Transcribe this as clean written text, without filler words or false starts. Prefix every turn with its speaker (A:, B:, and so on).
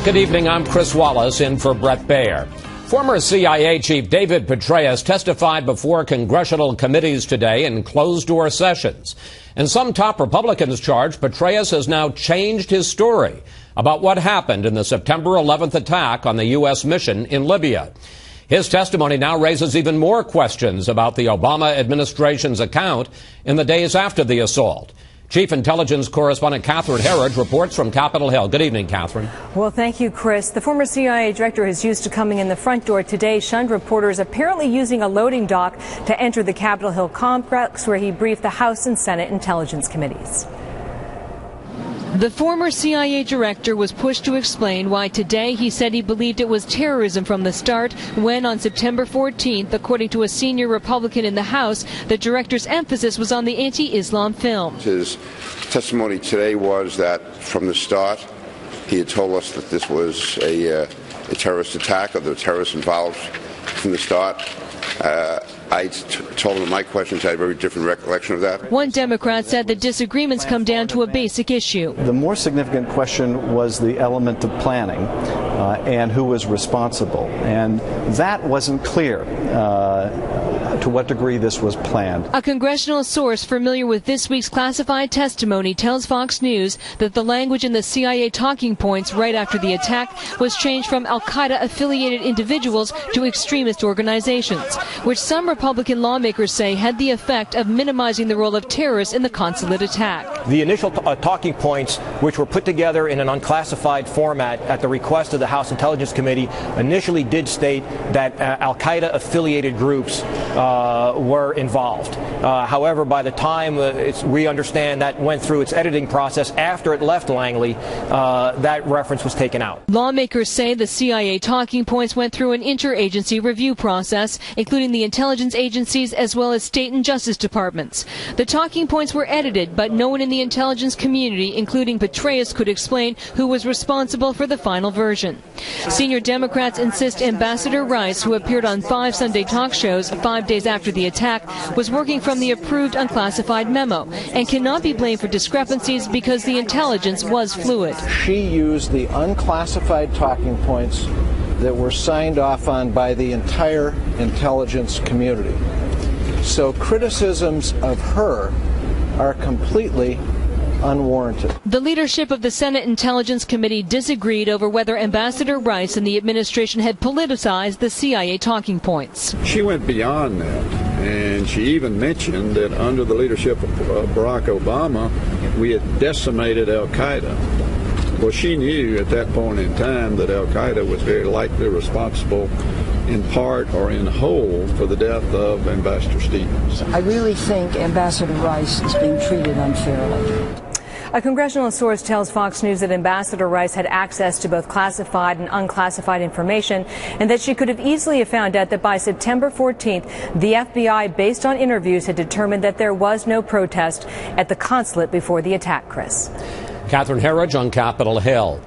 A: Good evening, I'm Chris Wallace in for Brett Baer. Former CIA Chief David Petraeus testified before congressional committees today in closed-door sessions. And some top Republicans charge Petraeus has now changed his story about what happened in the September 11th attack on the U.S. mission in Libya. His testimony now raises even more questions about the Obama administration's account in the days after the assault. Chief Intelligence Correspondent Catherine Herridge reports from Capitol Hill. Good evening, Catherine.
B: Well, thank you, Chris. The former CIA director is used to coming in the front door today, shunned reporters apparently using a loading dock to enter the Capitol Hill complex, where he briefed the House and Senate Intelligence Committees.
C: The former CIA director was pushed to explain why today he said he believed it was terrorism from the start, when on September 14th, according to a senior Republican in the House, the director's emphasis was on the anti-Islam film.
D: His testimony today was that from the start he had told us that this was a terrorist attack, or there were terrorists involved from the start. I told him in my questions I had a very different recollection of that.
C: One Democrat said the disagreements come down to a basic issue.
E: The more significant question was the element of planning and who was responsible. And that wasn't clear to what degree this was planned.
C: A congressional source familiar with this week's classified testimony tells Fox News that the language in the CIA talking points right after the attack was changed from al-Qaeda-affiliated individuals to extremist organizations, which some Republican lawmakers say had the effect of minimizing the role of terrorists in the consulate attack.
F: The initial talking points, which were put together in an unclassified format at the request of the House Intelligence Committee, initially did state that al-Qaeda-affiliated groups were involved. However, by the time we understand that went through its editing process after it left Langley, that reference was taken out.
C: Lawmakers say the CIA talking points went through an interagency review process, including the intelligence agencies as well as state and justice departments. The talking points were edited, but no one in the intelligence community, including Petraeus, could explain who was responsible for the final version. Senior Democrats insist Ambassador Rice, who appeared on 5 Sunday talk shows 5 days after the attack, was working from the approved unclassified memo and cannot be blamed for discrepancies because the intelligence was fluid.
G: She used the unclassified talking points that were signed off on by the entire intelligence community. So criticisms of her are completely unwarranted.
C: The leadership of the Senate Intelligence Committee disagreed over whether Ambassador Rice and the administration had politicized the CIA talking points.
H: She went beyond that, and she even mentioned that under the leadership of Barack Obama, we had decimated al-Qaeda. Well, she knew at that point in time that al-Qaeda was very likely responsible in part or in whole for the death of Ambassador Stevens.
I: I really think Ambassador Rice is being treated unfairly.
B: A congressional source tells Fox News that Ambassador Rice had access to both classified and unclassified information, and that she could have easily found out that by September 14th, the FBI, based on interviews, had determined that there was no protest at the consulate before the attack, Chris.
A: Catherine Herridge on Capitol Hill.